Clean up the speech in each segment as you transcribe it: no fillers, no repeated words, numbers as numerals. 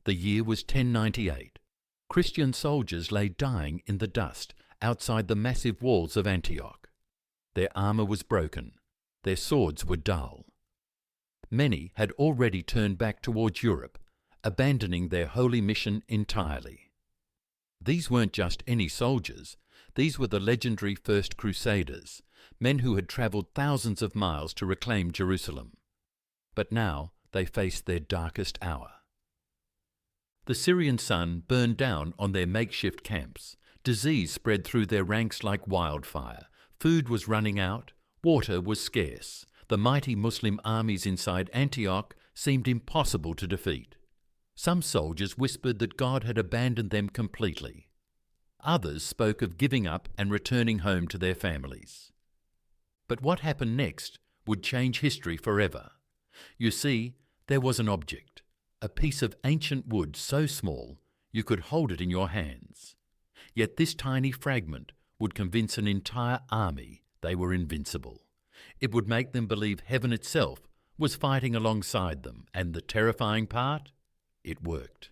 The year was 1098. Christian soldiers lay dying in the dust outside the massive walls of Antioch. Their armour was broken. Their swords were dull. Many had already turned back towards Europe, abandoning their holy mission entirely. These weren't just any soldiers. These were the legendary First Crusaders, men who had travelled thousands of miles to reclaim Jerusalem. But now they faced their darkest hour. The Syrian sun burned down on their makeshift camps. Disease spread through their ranks like wildfire. Food was running out. Water was scarce. The mighty Muslim armies inside Antioch seemed impossible to defeat. Some soldiers whispered that God had abandoned them completely. Others spoke of giving up and returning home to their families. But what happened next would change history forever. You see, there was an object, a piece of ancient wood so small you could hold it in your hands. Yet this tiny fragment would convince an entire army they were invincible. It would make them believe heaven itself was fighting alongside them, and the terrifying part? It worked.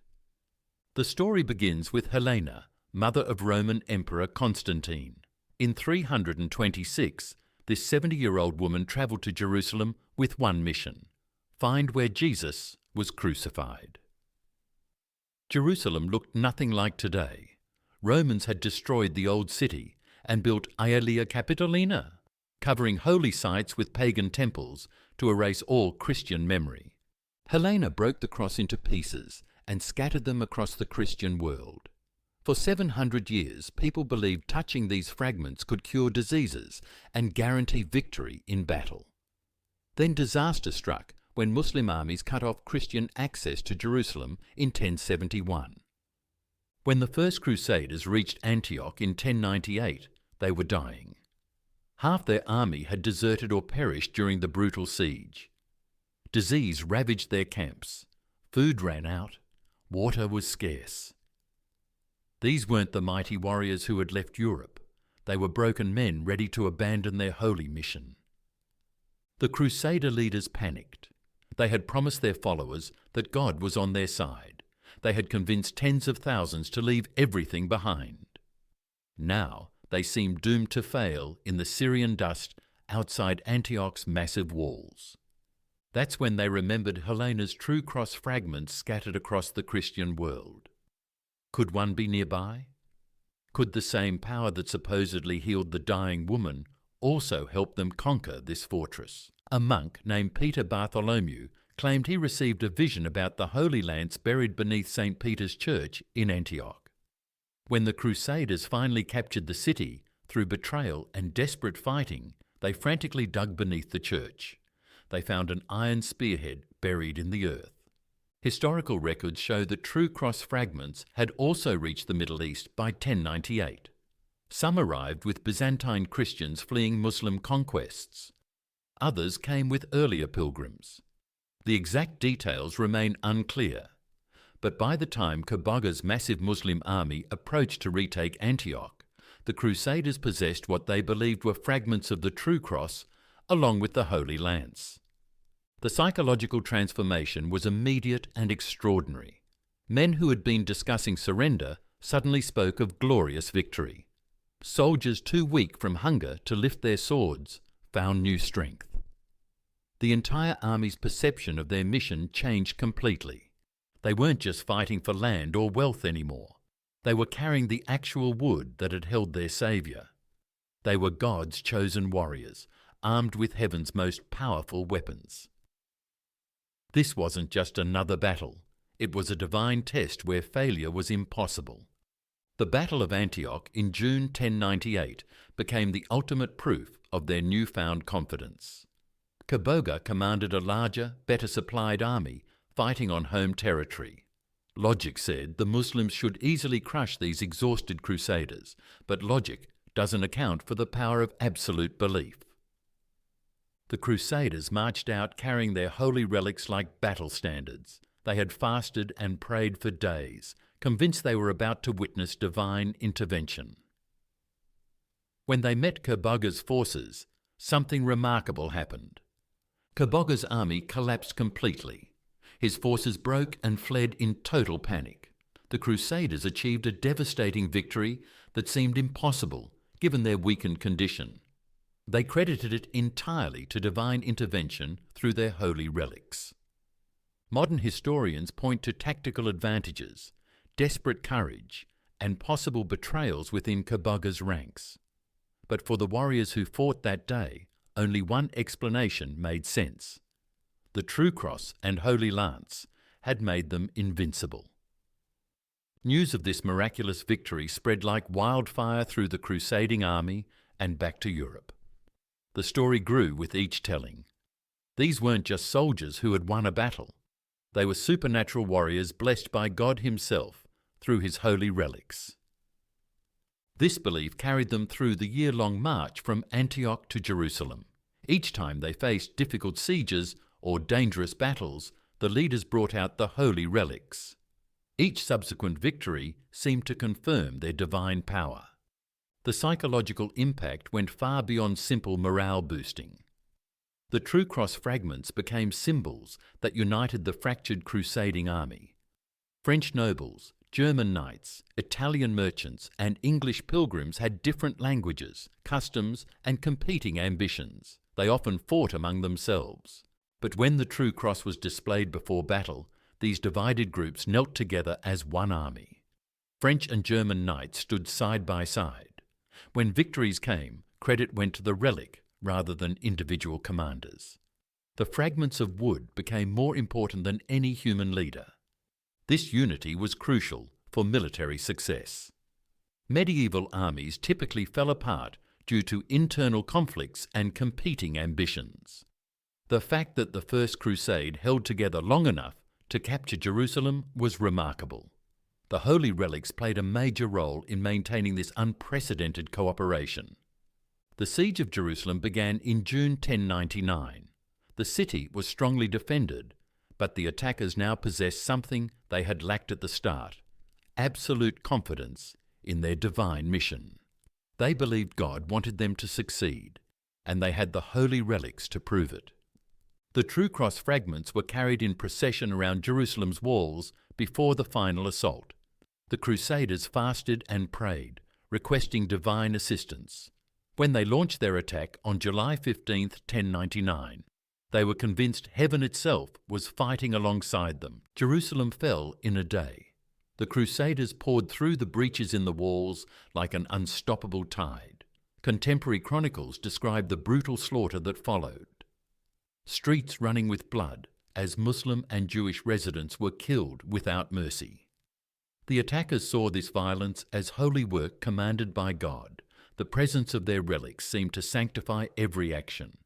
The story begins with Helena, mother of Roman Emperor Constantine. In 326, this 70-year-old woman travelled to Jerusalem with one mission: find where Jesus was crucified. Jerusalem looked nothing like today. Romans had destroyed the old city and built Aelia Capitolina, covering holy sites with pagan temples to erase all Christian memory. Helena broke the cross into pieces and scattered them across the Christian world. For 700 years, people believed touching these fragments could cure diseases and guarantee victory in battle. Then disaster struck when Muslim armies cut off Christian access to Jerusalem in 1071. When the First Crusaders reached Antioch in 1098, they were dying. Half their army had deserted or perished during the brutal siege. Disease ravaged their camps. Food ran out. Water was scarce. These weren't the mighty warriors who had left Europe. They were broken men ready to abandon their holy mission. The Crusader leaders panicked. They had promised their followers that God was on their side. They had convinced tens of thousands to leave everything behind. Now they seemed doomed to fail in the Syrian dust outside Antioch's massive walls. That's when they remembered Helena's True Cross fragments scattered across the Christian world. Could one be nearby? Could the same power that supposedly healed the dying woman also help them conquer this fortress? A monk named Peter Bartholomew claimed he received a vision about the Holy Lance buried beneath St. Peter's Church in Antioch. When the Crusaders finally captured the city, through betrayal and desperate fighting, they frantically dug beneath the church. They found an iron spearhead buried in the earth. Historical records show that True Cross fragments had also reached the Middle East by 1098. Some arrived with Byzantine Christians fleeing Muslim conquests. Others came with earlier pilgrims. The exact details remain unclear, but by the time Kabaga's massive Muslim army approached to retake Antioch, the Crusaders possessed what they believed were fragments of the True Cross, along with the Holy Lance. The psychological transformation was immediate and extraordinary. Men who had been discussing surrender suddenly spoke of glorious victory. Soldiers too weak from hunger to lift their swords found new strength. The entire army's perception of their mission changed completely. They weren't just fighting for land or wealth anymore. They were carrying the actual wood that had held their saviour. They were God's chosen warriors, armed with heaven's most powerful weapons. This wasn't just another battle. It was a divine test where failure was impossible. The Battle of Antioch in June 1098 became the ultimate proof of their newfound confidence. Kaboga commanded a larger, better supplied army fighting on home territory. Logic said the Muslims should easily crush these exhausted Crusaders, but logic doesn't account for the power of absolute belief. The Crusaders marched out carrying their holy relics like battle standards. They had fasted and prayed for days, convinced they were about to witness divine intervention. When they met Kabaga's forces, something remarkable happened. Kabaga's army collapsed completely. His forces broke and fled in total panic. The Crusaders achieved a devastating victory that seemed impossible given their weakened condition. They credited it entirely to divine intervention through their holy relics. Modern historians point to tactical advantages, desperate courage, and possible betrayals within Kabaga's ranks. But for the warriors who fought that day, only one explanation made sense. The True Cross and Holy Lance had made them invincible. News of this miraculous victory spread like wildfire through the crusading army and back to Europe. The story grew with each telling. These weren't just soldiers who had won a battle. They were supernatural warriors blessed by God Himself through His holy relics. This belief carried them through the year-long march from Antioch to Jerusalem. Each time they faced difficult sieges or dangerous battles, the leaders brought out the holy relics. Each subsequent victory seemed to confirm their divine power. The psychological impact went far beyond simple morale boosting. The True Cross fragments became symbols that united the fractured crusading army. French nobles, German knights, Italian merchants, and English pilgrims had different languages, customs, and competing ambitions. They often fought among themselves. But when the True Cross was displayed before battle, these divided groups knelt together as one army. French and German knights stood side by side. When victories came, credit went to the relic rather than individual commanders. The fragments of wood became more important than any human leader. This unity was crucial for military success. Medieval armies typically fell apart due to internal conflicts and competing ambitions. The fact that the First Crusade held together long enough to capture Jerusalem was remarkable. The holy relics played a major role in maintaining this unprecedented cooperation. The siege of Jerusalem began in June 1099. The city was strongly defended, but the attackers now possessed something they had lacked at the start: absolute confidence in their divine mission. They believed God wanted them to succeed, and they had the holy relics to prove it. The True Cross fragments were carried in procession around Jerusalem's walls before the final assault. The Crusaders fasted and prayed, requesting divine assistance. When they launched their attack on July 15, 1099, they were convinced heaven itself was fighting alongside them. Jerusalem fell in a day. The Crusaders poured through the breaches in the walls like an unstoppable tide. Contemporary chronicles describe the brutal slaughter that followed. Streets running with blood as Muslim and Jewish residents were killed without mercy. The attackers saw this violence as holy work commanded by God. The presence of their relics seemed to sanctify every action.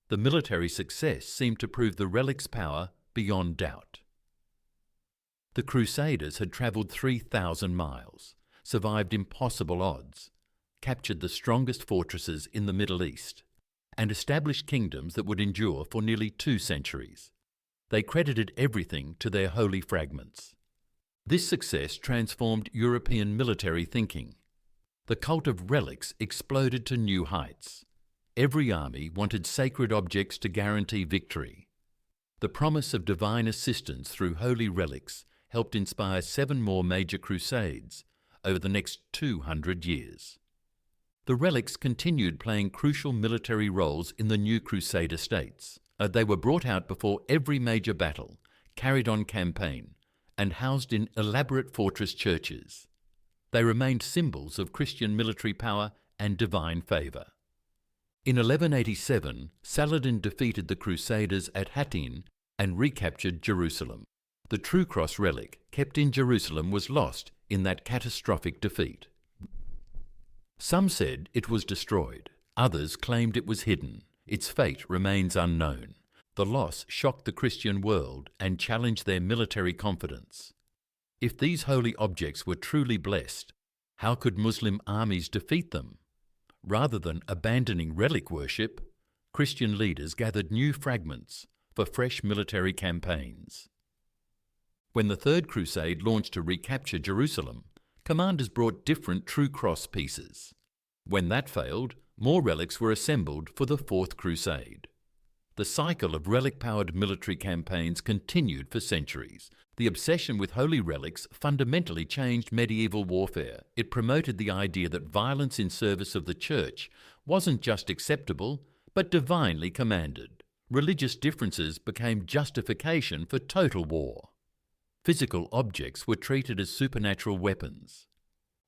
The military success seemed to prove the relics' power beyond doubt. The Crusaders had travelled 3,000 miles, survived impossible odds, captured the strongest fortresses in the Middle East, and established kingdoms that would endure for nearly 2 centuries. They credited everything to their holy fragments. This success transformed European military thinking. The cult of relics exploded to new heights. Every army wanted sacred objects to guarantee victory. The promise of divine assistance through holy relics helped inspire 7 more major crusades over the next 200 years. The relics continued playing crucial military roles in the new Crusader states. They were brought out before every major battle, carried on campaign, and housed in elaborate fortress churches. They remained symbols of Christian military power and divine favour. In 1187, Saladin defeated the Crusaders at Hattin and recaptured Jerusalem. The True Cross relic kept in Jerusalem was lost in that catastrophic defeat. Some said it was destroyed. Others claimed it was hidden. Its fate remains unknown. The loss shocked the Christian world and challenged their military confidence. If these holy objects were truly blessed, how could Muslim armies defeat them? Rather than abandoning relic worship, Christian leaders gathered new fragments for fresh military campaigns. When the Third Crusade launched to recapture Jerusalem, commanders brought different True Cross pieces. When that failed, more relics were assembled for the Fourth Crusade. The cycle of relic-powered military campaigns continued for centuries. The obsession with holy relics fundamentally changed medieval warfare. It promoted the idea that violence in service of the Church wasn't just acceptable, but divinely commanded. Religious differences became justification for total war. Physical objects were treated as supernatural weapons.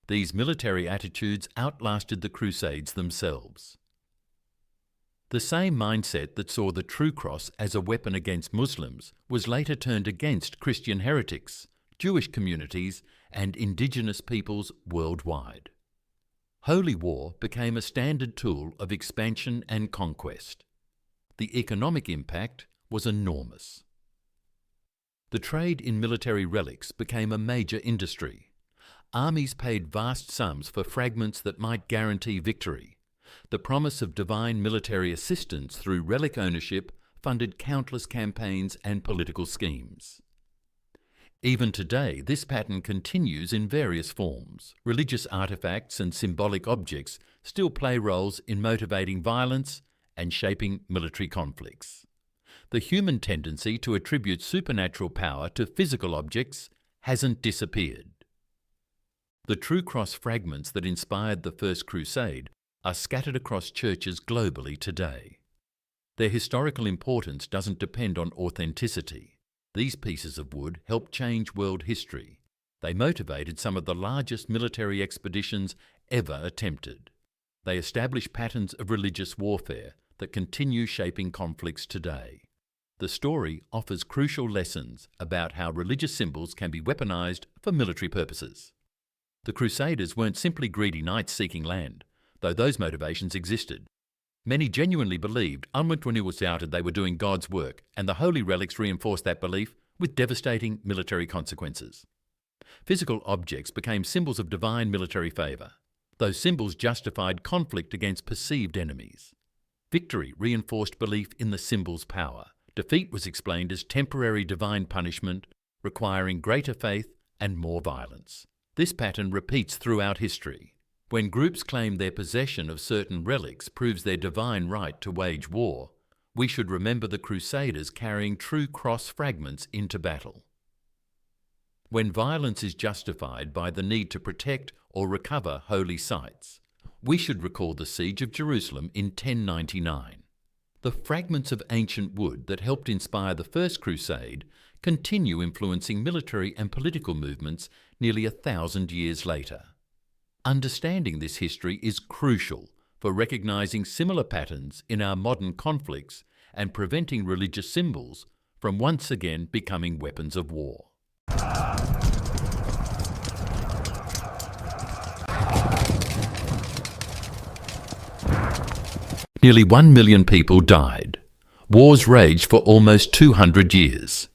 These military attitudes outlasted the Crusades themselves. The same mindset that saw the True Cross as a weapon against Muslims was later turned against Christian heretics, Jewish communities, and indigenous peoples worldwide. Holy war became a standard tool of expansion and conquest. The economic impact was enormous. The trade in military relics became a major industry. Armies paid vast sums for fragments that might guarantee victory. The promise of divine military assistance through relic ownership funded countless campaigns and political schemes. Even today, this pattern continues in various forms. Religious artifacts and symbolic objects still play roles in motivating violence and shaping military conflicts. The human tendency to attribute supernatural power to physical objects hasn't disappeared. The True Cross fragments that inspired the First Crusade are scattered across churches globally today. Their historical importance doesn't depend on authenticity. These pieces of wood helped change world history. They motivated some of the largest military expeditions ever attempted. They established patterns of religious warfare that continue shaping conflicts today. The story offers crucial lessons about how religious symbols can be weaponized for military purposes. The Crusaders weren't simply greedy knights seeking land, though those motivations existed. Many genuinely believed, unwent when it was doubted, they were doing God's work, and the holy relics reinforced that belief with devastating military consequences. Physical objects became symbols of divine military favour. Those symbols justified conflict against perceived enemies. Victory reinforced belief in the symbol's power. Defeat was explained as temporary divine punishment, requiring greater faith and more violence. This pattern repeats throughout history. When groups claim their possession of certain relics proves their divine right to wage war, we should remember the Crusaders carrying True Cross fragments into battle. When violence is justified by the need to protect or recover holy sites, we should recall the siege of Jerusalem in 1099. The fragments of ancient wood that helped inspire the First Crusade continue influencing military and political movements nearly 1,000 years later. Understanding this history is crucial for recognizing similar patterns in our modern conflicts and preventing religious symbols from once again becoming weapons of war. Nearly 1 million people died. Wars raged for almost 200 years.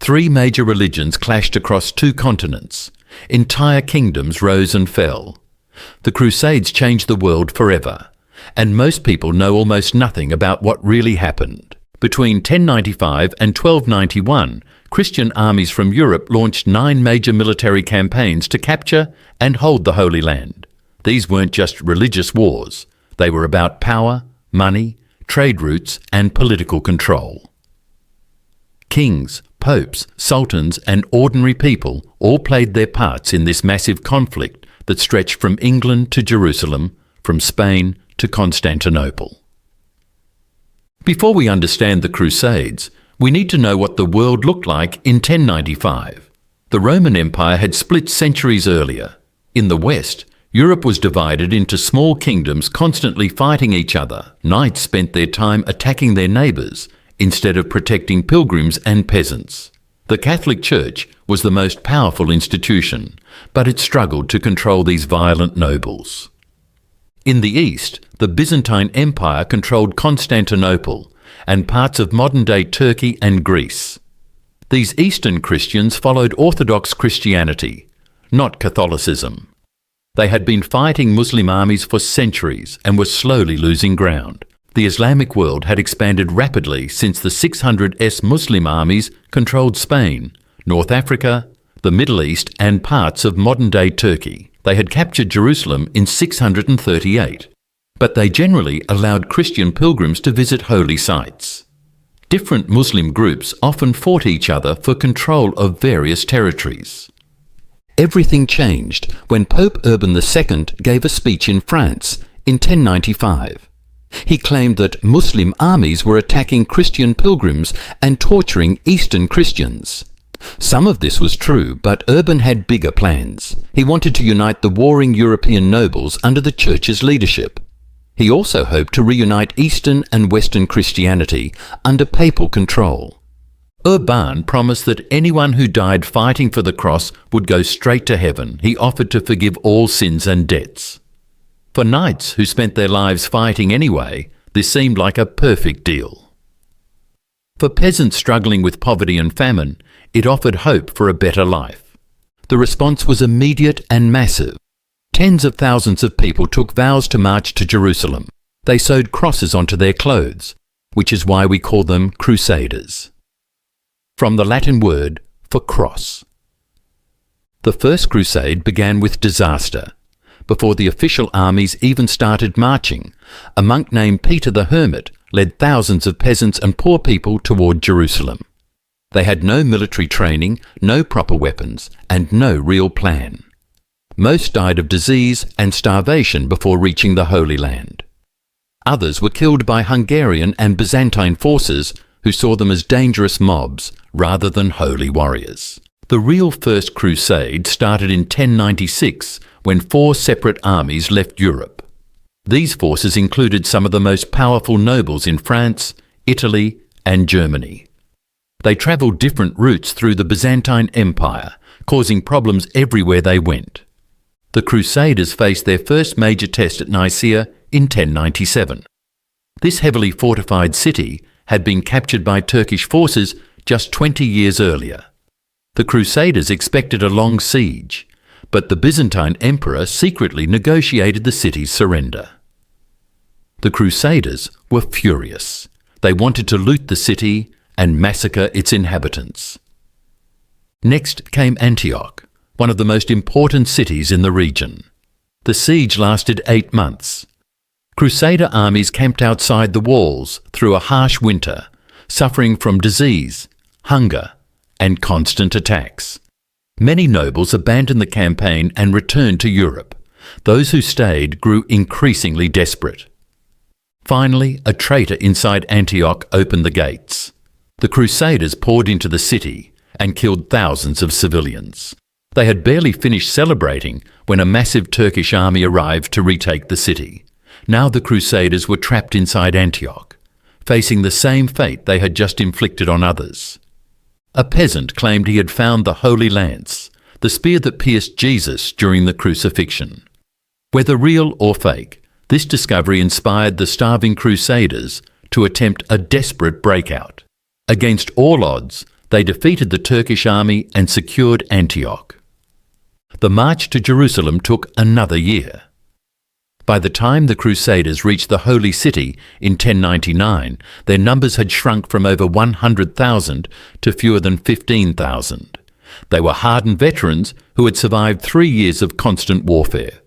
3 major religions clashed across 2 continents. Entire kingdoms rose and fell. The Crusades changed the world forever, and most people know almost nothing about what really happened. Between 1095 and 1291, Christian armies from Europe launched 9 major military campaigns to capture and hold the Holy Land. These weren't just religious wars. They were about power, money, trade routes, and political control. Kings, popes, sultans, and ordinary people all played their parts in this massive conflict that stretched from England to Jerusalem, from Spain to Constantinople. Before we understand the Crusades, we need to know what the world looked like in 1095. The Roman Empire had split centuries earlier. In the West, Europe was divided into small kingdoms constantly fighting each other. Knights spent their time attacking their neighbours instead of protecting pilgrims and peasants. The Catholic Church was the most powerful institution, but it struggled to control these violent nobles. In the East, the Byzantine Empire controlled Constantinople and parts of modern-day Turkey and Greece. These Eastern Christians followed Orthodox Christianity, not Catholicism. They had been fighting Muslim armies for centuries and were slowly losing ground. The Islamic world had expanded rapidly since the 600s Muslim armies controlled Spain, North Africa, the Middle East, and parts of modern-day Turkey. They had captured Jerusalem in 638, but they generally allowed Christian pilgrims to visit holy sites. Different Muslim groups often fought each other for control of various territories. Everything changed when Pope Urban II gave a speech in France in 1095. He claimed that Muslim armies were attacking Christian pilgrims and torturing Eastern Christians. Some of this was true, but Urban had bigger plans. He wanted to unite the warring European nobles under the Church's leadership. He also hoped to reunite Eastern and Western Christianity under papal control. Urban promised that anyone who died fighting for the cross would go straight to heaven. He offered to forgive all sins and debts. For knights who spent their lives fighting anyway, this seemed like a perfect deal. For peasants struggling with poverty and famine, it offered hope for a better life. The response was immediate and massive. Tens of thousands of people took vows to march to Jerusalem. They sewed crosses onto their clothes, which is why we call them Crusaders. From the Latin word for cross. The First Crusade began with disaster. Before the official armies even started marching, a monk named Peter the Hermit led thousands of peasants and poor people toward Jerusalem. They had no military training, no proper weapons, and no real plan. Most died of disease and starvation before reaching the Holy Land. Others were killed by Hungarian and Byzantine forces who saw them as dangerous mobs rather than holy warriors. The real First Crusade started in 1096 when 4 separate armies left Europe. These forces included some of the most powerful nobles in France, Italy, and Germany. They travelled different routes through the Byzantine Empire, causing problems everywhere they went. The Crusaders faced their first major test at Nicaea in 1097. This heavily fortified city had been captured by Turkish forces just 20 years earlier. The Crusaders expected a long siege, but the Byzantine emperor secretly negotiated the city's surrender. The Crusaders were furious. They wanted to loot the city and massacre its inhabitants. Next came Antioch, one of the most important cities in the region. The siege lasted 8 months. Crusader armies camped outside the walls through a harsh winter, suffering from disease, hunger, and constant attacks. Many nobles abandoned the campaign and returned to Europe. Those who stayed grew increasingly desperate. Finally, a traitor inside Antioch opened the gates. The Crusaders poured into the city and killed thousands of civilians. They had barely finished celebrating when a massive Turkish army arrived to retake the city. Now the Crusaders were trapped inside Antioch, facing the same fate they had just inflicted on others. A peasant claimed he had found the Holy Lance, the spear that pierced Jesus during the crucifixion. Whether real or fake, this discovery inspired the starving Crusaders to attempt a desperate breakout. Against all odds, they defeated the Turkish army and secured Antioch. The march to Jerusalem took another year. By the time the Crusaders reached the Holy City in 1099, their numbers had shrunk from over 100,000 to fewer than 15,000. They were hardened veterans who had survived 3 years of constant warfare.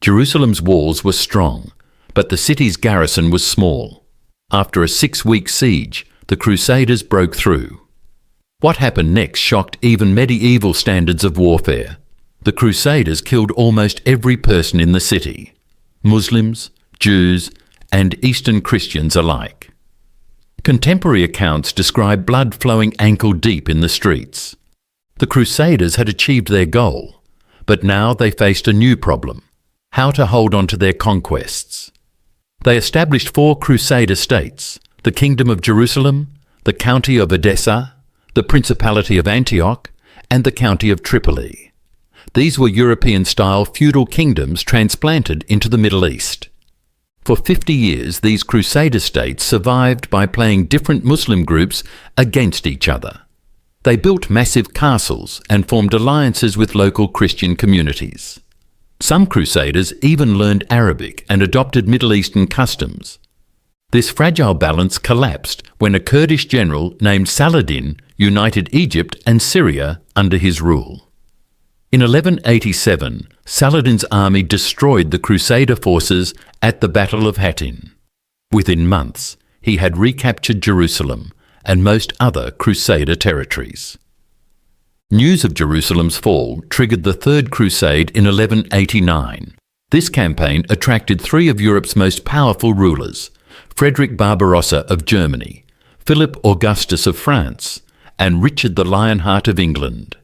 Jerusalem's walls were strong, but the city's garrison was small. After a 6-week siege, the Crusaders broke through. What happened next shocked even medieval standards of warfare. The Crusaders killed almost every person in the city. Muslims, Jews, and Eastern Christians alike. Contemporary accounts describe blood flowing ankle-deep in the streets. The Crusaders had achieved their goal, but now they faced a new problem: how to hold on to their conquests. They established 4 Crusader states: the Kingdom of Jerusalem, the County of Edessa, the Principality of Antioch, and the County of Tripoli. These were European-style feudal kingdoms transplanted into the Middle East. For 50 years, these Crusader states survived by playing different Muslim groups against each other. They built massive castles and formed alliances with local Christian communities. Some Crusaders even learned Arabic and adopted Middle Eastern customs. This fragile balance collapsed when a Kurdish general named Saladin united Egypt and Syria under his rule. In 1187, Saladin's army destroyed the Crusader forces at the Battle of Hattin. Within months, he had recaptured Jerusalem and most other Crusader territories. News of Jerusalem's fall triggered the Third Crusade in 1189. This campaign attracted three of Europe's most powerful rulers, Frederick Barbarossa of Germany, Philip Augustus of France, and Richard the Lionheart of England.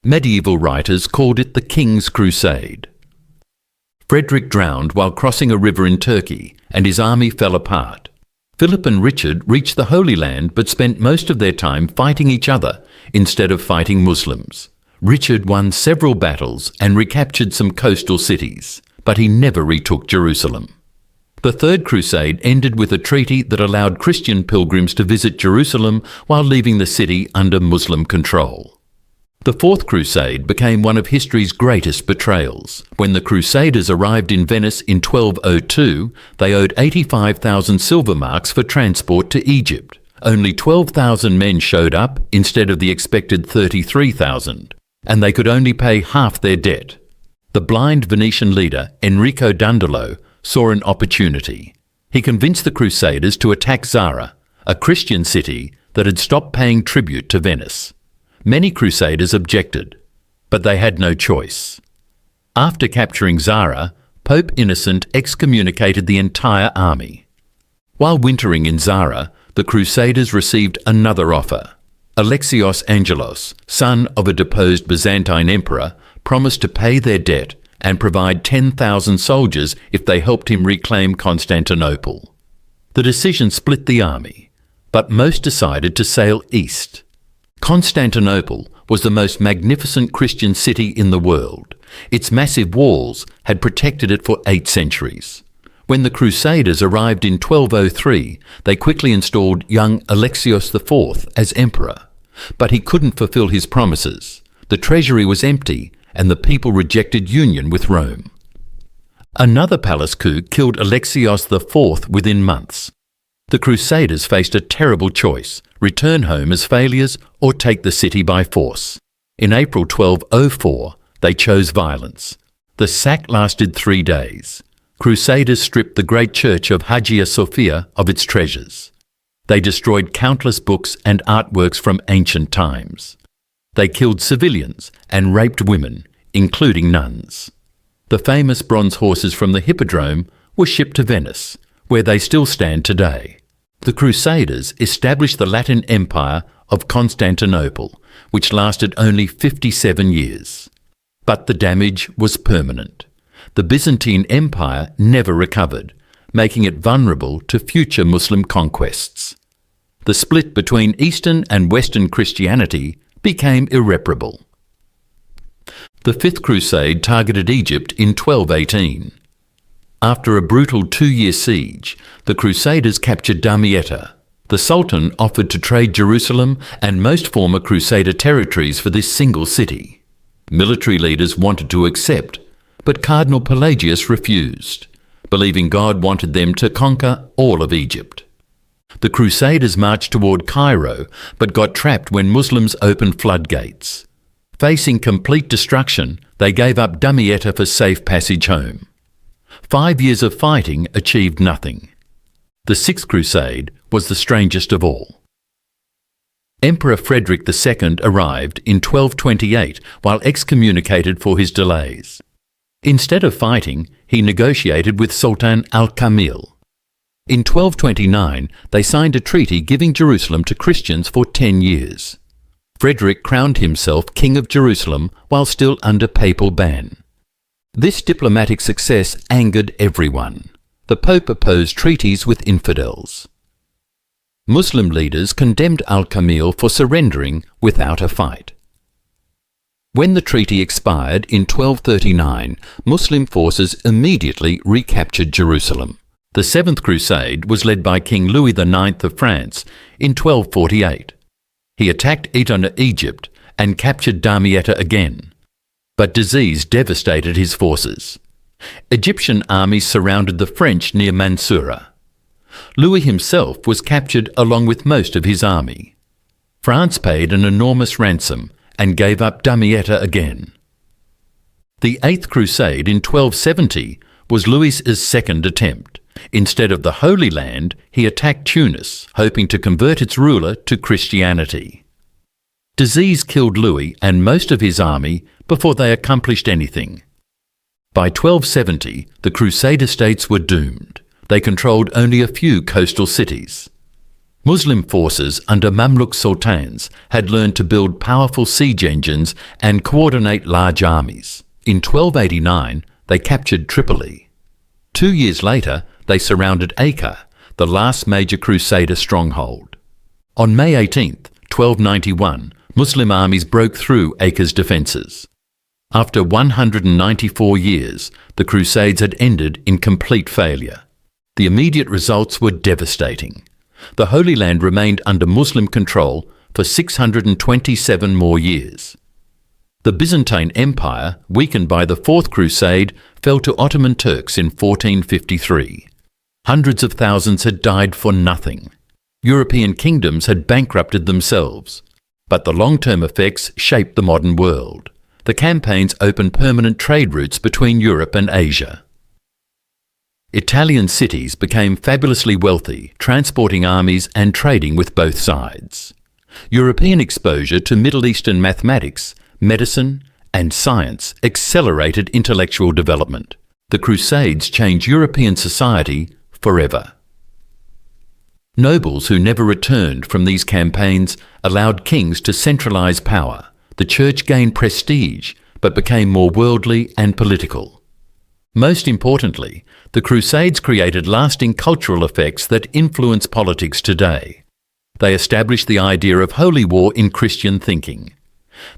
Medieval writers called it the King's Crusade. Frederick drowned while crossing a river in Turkey, and his army fell apart. Philip and Richard reached the Holy Land but spent most of their time fighting each other instead of fighting Muslims. Richard won several battles and recaptured some coastal cities, but he never retook Jerusalem. The Third Crusade ended with a treaty that allowed Christian pilgrims to visit Jerusalem while leaving the city under Muslim control. The Fourth Crusade became one of history's greatest betrayals. When the Crusaders arrived in Venice in 1202, they owed 85,000 silver marks for transport to Egypt. Only 12,000 men showed up instead of the expected 33,000, and they could only pay half their debt. The blind Venetian leader, Enrico Dandolo, saw an opportunity. He convinced the Crusaders to attack Zara, a Christian city that had stopped paying tribute to Venice. Many Crusaders objected, but they had no choice. After capturing Zara, Pope Innocent excommunicated the entire army. While wintering in Zara, the Crusaders received another offer. Alexios Angelos, son of a deposed Byzantine emperor, promised to pay their debt and provide 10,000 soldiers if they helped him reclaim Constantinople. The decision split the army, but most decided to sail east. Constantinople was the most magnificent Christian city in the world. Its massive walls had protected it for 8 centuries. When the Crusaders arrived in 1203, they quickly installed young Alexios IV as emperor. But he couldn't fulfill his promises. The treasury was empty, and the people rejected union with Rome. Another palace coup killed Alexios IV within months. The Crusaders faced a terrible choice: return home as failures or take the city by force. In April 1204, they chose violence. The sack lasted 3 days. Crusaders stripped the great church of Hagia Sophia of its treasures. They destroyed countless books and artworks from ancient times. They killed civilians and raped women, including nuns. The famous bronze horses from the Hippodrome were shipped to Venice, where they still stand today. The Crusaders established the Latin Empire of Constantinople, which lasted only 57 years. But the damage was permanent. The Byzantine Empire never recovered, making it vulnerable to future Muslim conquests. The split between Eastern and Western Christianity became irreparable. The Fifth Crusade targeted Egypt in 1218. After a brutal 2-year siege, the Crusaders captured Damietta. The Sultan offered to trade Jerusalem and most former Crusader territories for this single city. Military leaders wanted to accept, but Cardinal Pelagius refused, believing God wanted them to conquer all of Egypt. The Crusaders marched toward Cairo, but got trapped when Muslims opened floodgates. Facing complete destruction, they gave up Damietta for safe passage home. 5 years of fighting achieved nothing. The Sixth Crusade was the strangest of all. Emperor Frederick II arrived in 1228 while excommunicated for his delays. Instead of fighting, he negotiated with Sultan al-Kamil. In 1229, they signed a treaty giving Jerusalem to Christians for 10 years. Frederick crowned himself King of Jerusalem while still under papal ban. This diplomatic success angered everyone. The Pope opposed treaties with infidels. Muslim leaders condemned al-Kamil for surrendering without a fight. When the treaty expired in 1239, Muslim forces immediately recaptured Jerusalem. The Seventh Crusade was led by King Louis IX of France in 1248. He attacked Egypt and captured Damietta again. But disease devastated his forces. Egyptian armies surrounded the French near Mansoura. Louis himself was captured along with most of his army. France paid an enormous ransom and gave up Damietta again. The Eighth Crusade in 1270 was Louis's second attempt. Instead of the Holy Land, he attacked Tunis, hoping to convert its ruler to Christianity. Disease killed Louis and most of his army before they accomplished anything. By 1270, the Crusader states were doomed. They controlled only a few coastal cities. Muslim forces under Mamluk sultans had learned to build powerful siege engines and coordinate large armies. In 1289, they captured Tripoli. 2 years later, they surrounded Acre, the last major Crusader stronghold. On May 18, 1291, Muslim armies broke through Acre's defences. After 194 years, the Crusades had ended in complete failure. The immediate results were devastating. The Holy Land remained under Muslim control for 627 more years. The Byzantine Empire, weakened by the Fourth Crusade, fell to Ottoman Turks in 1453. Hundreds of thousands had died for nothing. European kingdoms had bankrupted themselves. But the long-term effects shaped the modern world. The campaigns opened permanent trade routes between Europe and Asia. Italian cities became fabulously wealthy, transporting armies and trading with both sides. European exposure to Middle Eastern mathematics, medicine, and science accelerated intellectual development. The Crusades changed European society forever. Nobles who never returned from these campaigns allowed kings to centralize power. The church gained prestige, but became more worldly and political. Most importantly, the Crusades created lasting cultural effects that influence politics today. They established the idea of holy war in Christian thinking.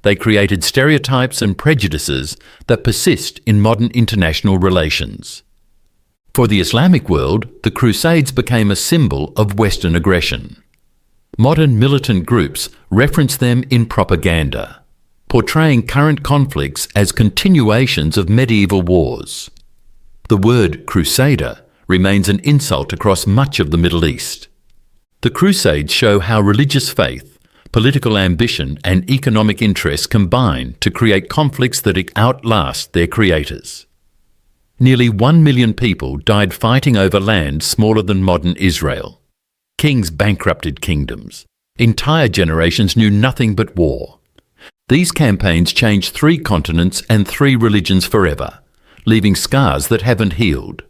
They created stereotypes and prejudices that persist in modern international relations. For the Islamic world, the Crusades became a symbol of Western aggression. Modern militant groups reference them in propaganda, portraying current conflicts as continuations of medieval wars. The word Crusader remains an insult across much of the Middle East. The Crusades show how religious faith, political ambition, and economic interests combine to create conflicts that outlast their creators. Nearly 1 million people died fighting over land smaller than modern Israel. Kings bankrupted kingdoms. Entire generations knew nothing but war. These campaigns changed 3 continents and 3 religions forever, leaving scars that haven't healed.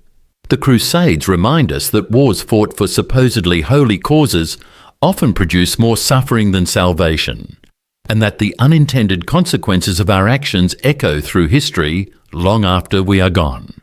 The Crusades remind us that wars fought for supposedly holy causes often produce more suffering than salvation, and that the unintended consequences of our actions echo through history long after we are gone.